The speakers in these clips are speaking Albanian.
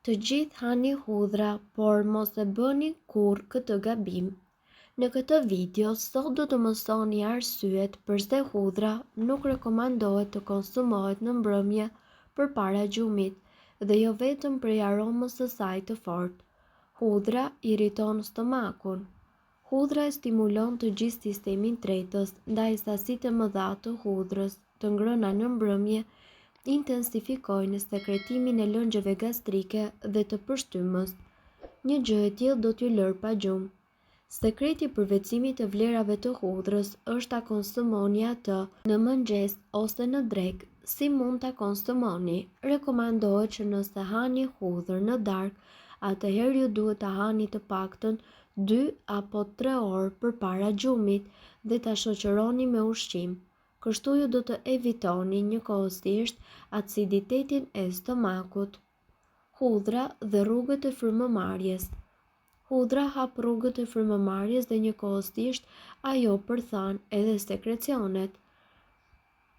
Të gjithë hani hudhra, por mos e bëni kur këtë gabim. Në këtë video, sot do të mësoni arsyet pse hudhra nuk rekomandohet të konsumohet në mbrëmje përpara gjumit dhe jo vetëm prej aromës së saj të fortë. Hudhra irriton stomakun. Hudhra e stimulon të gjithë sistemin tretës, ndaj sasitë e mëdha të hudhrës të ngrëna në mbrëmje intensifikojnë sekretimin e lëngjeve gastrike dhe të përshtymës. Një gjë e tillë do t'ju lër pa gjumë. Sekreti i përvetësimit të vlerave të hudhrës është ta konsumoni atë në mëngjes ose në drekë. Si mund ta konsumoni? Rekomandohet që nëse hani hudhër në darkë, atëherë ju duhet ta hani të paktën 2 apo 3 orë përpara gjumit dhe ta shoqëroni me ushqim. Kështu ju do të evitoni njëkohësisht aciditetin e stomakut. Hudhra dhe rrugët e frymëmarrjes. Hudhra hap rrugët e frymëmarrjes dhe njëkohësisht ajo përthan edhe sekrecionet.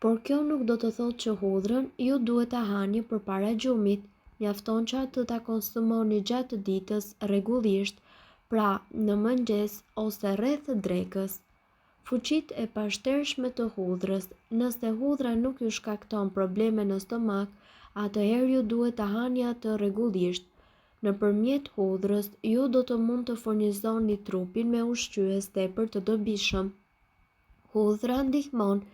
Por kjo nuk do të thotë që hudhrën ju duhet ta hani përpara gjumit. Mjafton që atë ta konsumoni gjatë ditës rregullisht, pra në mëngjes ose rreth drekës. Fuqitë e pashtershme të hudhrës. Nëse hudhra nuk ju shkakton probleme në stomak, atëherë ju duhet ta hani atë rregullisht. Nëpërmjet hudhrës, ju do të mund të furnizoni trupin me ushqyes tepër të dobishëm. Hudhra ndihmon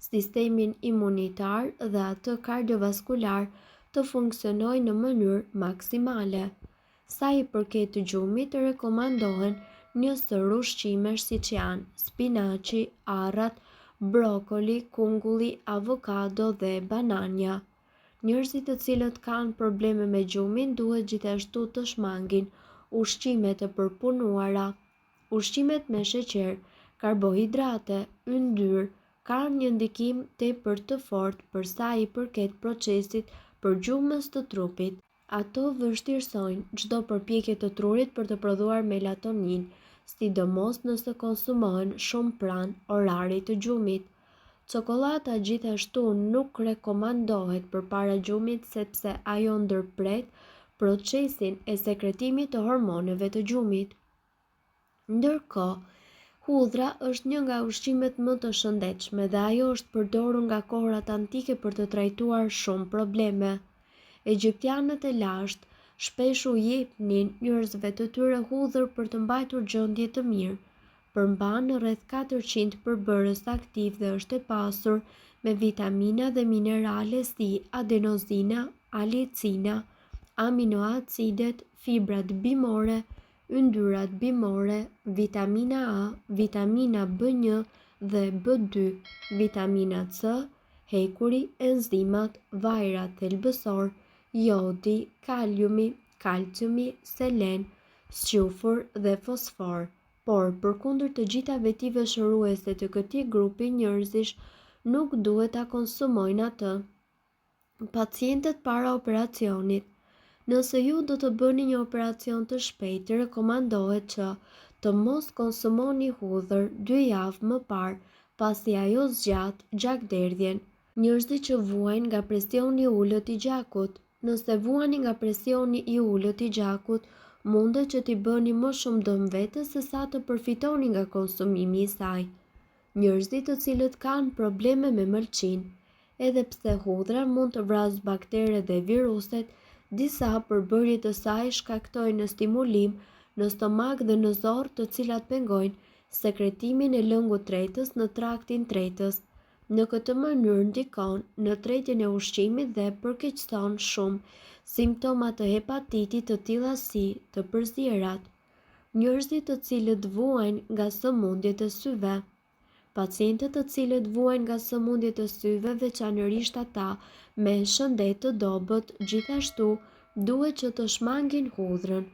sistemin imunitar dhe atë kardiovaskular të funksionojë në mënyrë maksimale. Sa i përket gjumit, rekomandohen një sër ushqimesh siç janë spinaçi, arrat, brokoli, kungulli, avokado dhe banania. Njerëzit të cilët kanë probleme me gjumin duhet gjithashtu të shmangin ushqimet e përpunuara. Ushqimet me sheqer, karbohidrate, yndyrë kanë një ndikim tepër të fortë për sa i përket procesit përgjumës të trupit. Ato vështirësojnë çdo përpjekje të trurit për të prodhuar melatonin, sidomos nëse konsumohen shumë pranë orarit të gjumit. Çokolata gjithashtu nuk rekomandohet përpara gjumit sepse ajo ndërpret procesin e sekretimit të hormoneve të gjumit. Ndërkohë, hudhra është një nga ushqimet më të shëndetshme dhe ajo është përdorur nga kohrat antike për të trajtuar shumë probleme. Egjiptianët e lashtë shpesh u jepnin njerëzve të tyre hudhër për të mbajtur gjendje të mirë. Përmban rreth 400 përbërës aktiv dhe është e pasur me vitamina dhe minerale si adenozina, alicina, aminoacidet, fibrat bimore, yndyrat bimore, vitamina A, vitamina B1 dhe B2, vitamina C, hekuri, enzimat, vajrat thelbësor, jodi, kaliumi, kalciumi, selen, squfur dhe fosfor. Por përkundër të gjitha vetive shëruese të këtij grupi njerëzish nuk duhet ta konsumojnë atë. Pacientët para operacionit. Nëse ju do të bëni një operacion të shpejtë, rekomandohet që të mos konsumoni hudhër 2 javë më parë pasi ajo zgjat gjakderdhjen. Njerëzit që vuajnë nga presioni i ulët i gjakut. Nëse vuani nga presioni i ulët i gjakut, mundet që t'i bëni më shumë dëm vetes se sa të përfitoni nga konsumimi i saj. Njerëzit të cilët kanë probleme me mëlçin. Edhe pse hudhra mund të vrasë bakteret dhe viruset, disa përbërje të saj shkaktojnë stimulim në stomak dhe në zorr, të cilat pengojnë sekretimin e lëngut tretës në traktin tretës. Në këtë mënyrë ndikon në tretjen e ushqimit dhe përkeqëson shumë simptoma të hepatitit të tilla si të përzierat. Njerëzit të cilët vuajnë nga sëmundjet e syve. Pacientët të cilët vuajnë nga sëmundjet e syve, veçanërisht ata me shëndet të dobët, gjithashtu duhet që të shmangin hudhrën.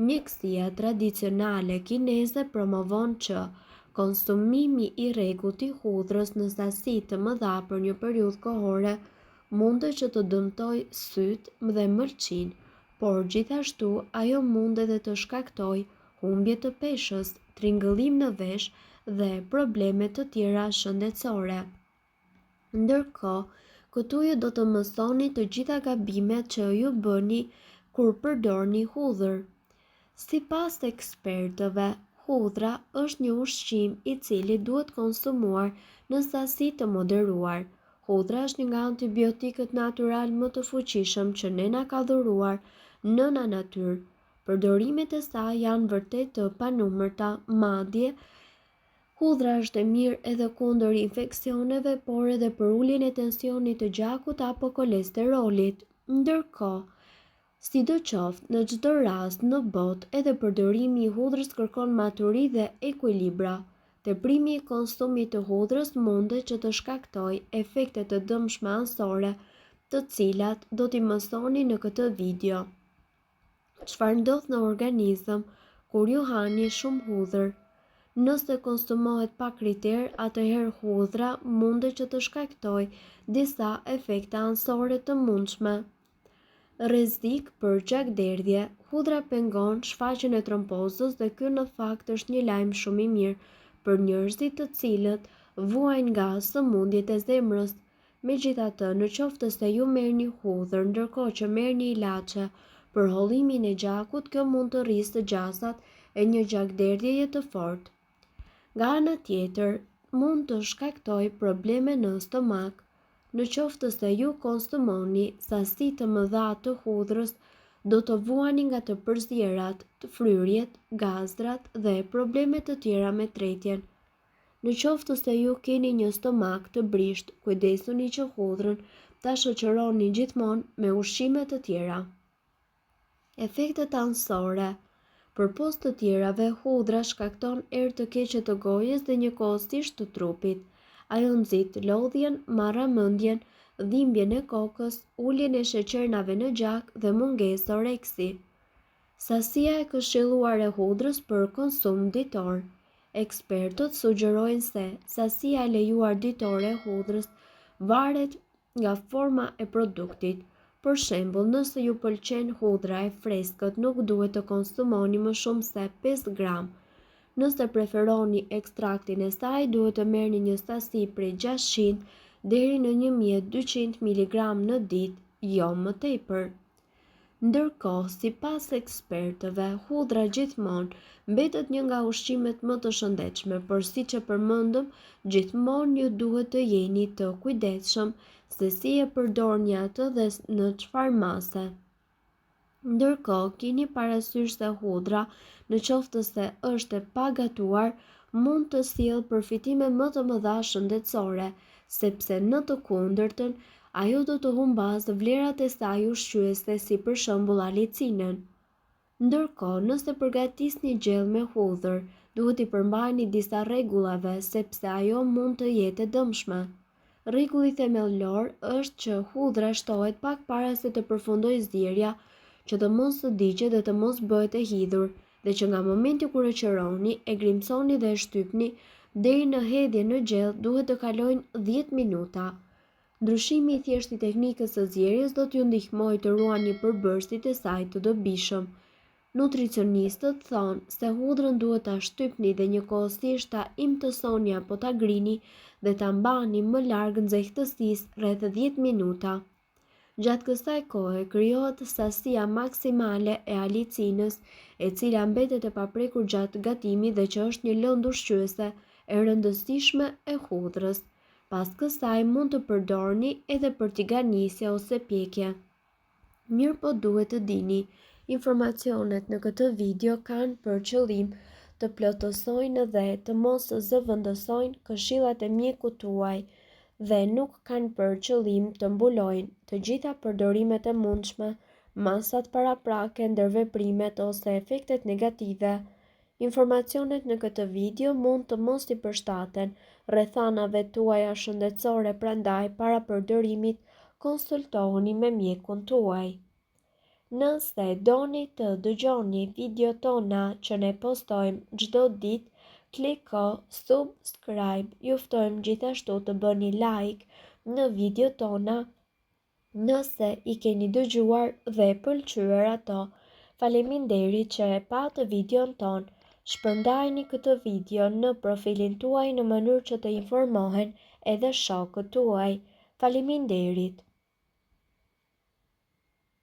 Mjekësia tradicionale kineze promovon që konsumimi i rregullt i hudhrës në sasi të mëdha për një periudhë kohore mundet që të dëmtojë sytë dhe mëlçin, por gjithashtu ajo mund edhe të shkaktojë humbje të peshës, tringëllim në vesh dhe probleme të tjera shëndetësore. Ndërkohë, këtu ju do të mësoni të gjitha gabimet që ju bëni kur përdorni hudhër. Sipas ekspertëve, hudhra është një ushqim i cili duhet konsumuar në sasi të moderuar. Hudhra është një nga antibiotikët natyral më të fuqishëm që ne na ka dhuruar nëna natyrë. Përdorimet e saj janë vërtet të panumërta, madje hudhra është e mirë edhe kundër infeksioneve, por edhe për uljen e tensionit të gjakut apo kolesterolit. Ndërkohë, sidoqoftë në çdo rast në botë, edhe përdorimi i hudhrës kërkon maturi dhe ekuilibra. Teprimi i konsumit të hudhrës mundet që të shkaktojë efekte të dëmshme anësore, të cilat do t'i mësoni në këtë video. Çfarë ndodh në organizëm kur ju hani shumë hudhër? Nëse konsumohet pa kriter, atëherë hudhra mundet që të shkaktojë disa efekte anësore të mundshme. Rrezik për gjakderdhje. Hudhra pengon shfaqjen e trombozës dhe ky në fakt është një lajm shumë i mirë për njerëzit të cilët vuajnë nga sëmundjet e zemrës. Megjithatë, në qoftë se ju merrni hudhër ndërkohë që merrni ilaçe për hollimin e gjakut, kjo mund të rrisë gjasat e një gjakderdhjeje të fortë. Nga ana tjetër, mund të shkaktojë probleme në stomak. Në qoftë se ju konsumoni sasi të mëdha të hudhrës, do të vuani nga të përzierat, të fryrjet, gazrat dhe problemet të tjera me tretjen. Në qoftë se ju keni një stomak të brisht, kujdesuni që hudhrën ta shoqëroni gjithmonë me ushqime të tjera. Efektet anësore. Përpos të tjerave, hudhra shkakton erë të keqe të gojës dhe njëkohësisht të trupit. Ajo nxit lodhjen, marramendjen, dhimbjen e kokës, uljen e sheqernave në gjak dhe mungesë oreksi. Sasia e këshilluar e hudhrës për konsum ditor. Ekspertët sugjerojnë se sasia e lejuar ditore e hudhrës varet nga forma e produktit. Për shembull, nëse ju pëlqen hudhra e freskët, nuk duhet të konsumoni më shumë se 5 gram. Nëse preferoni ekstraktin e saj, duhet të merrni një sasi prej 600 deri në 1200 mg në ditë, jo më tepër. Ndërkohë, sipas ekspertëve, hudhra gjithmonë mbetet një nga ushqimet më të shëndetshme, por siç e përmendëm, gjithmonë ju duhet të jeni të kujdesshëm se si e përdorni atë dhe në çfarë mase. Ndërkohë, keni parasysh se hudhra, në qoftë se është e pagatuar, mund të sjellë përfitime më të mëdha shëndetësore, sepse në të kundërtën, ajo do të humbasë vlerat e saj ushqyese si për shembull alicinën. Ndërkohë, nëse përgatisni gjell me hudhër, duhet i përmbajeni disa rregullave sepse ajo mund të jetë e dëmshme. Rregulli themelor është që hudhra shtohet pak para se të përfundojë zjerrja, që të mos të diqet dhe të mos bëhet e hidhur, dhe që nga momenti kur e qëroni, e grimsoni dhe e shtypni deri në hedhje në gjell duhet të kalojnë 10 minuta. Ndryshimi i thjeshtë i teknikës së zjerrjes do t'ju ndihmojë të ruani përbërësit e saj të dobishëm. Nutricionistët thonë se hudhrën duhet ta shtypni dhe njëkohësisht ta imtësoni apo ta grini dhe ta mbani më larg nxehtësisë rreth 10 minuta. Gjatë kësaj kohe krijohet sasia maksimale e alicinës, e cila mbetet e paprekur gjatë gatimit dhe që është një lëndë ushqyese e rëndësishme e hudhrës. Pas kësaj mund të përdorni edhe për tiganisje ose pjekje. Mirë po duhet të dini, informacionet në këtë video kanë për qëllim të plotësojnë dhe të mos zëvendësojnë këshillat e mjekut tuaj dhe nuk kanë për qëllim të mbulojnë të gjitha përdorimet e mundshme, masat paraprake, ndërveprimet ose efektet negative. Informacionet në këtë video mund të mos i përshtaten rrethanave tuaja shëndetësore, prandaj para përdorimit konsultohuni me mjekun tuaj. Nëse doni të dëgjoni video tona që ne postojmë çdo ditë, kliko subscribe. Ju ftojmë gjithashtu të bëni like në video tona nëse i keni dëgjuar dhe pëlqyer ato. Faleminderit që e patë videon ton. Shpërndajni këtë video në profilin tuaj në mënyrë që të informohen edhe shokët tuaj. Faleminderit.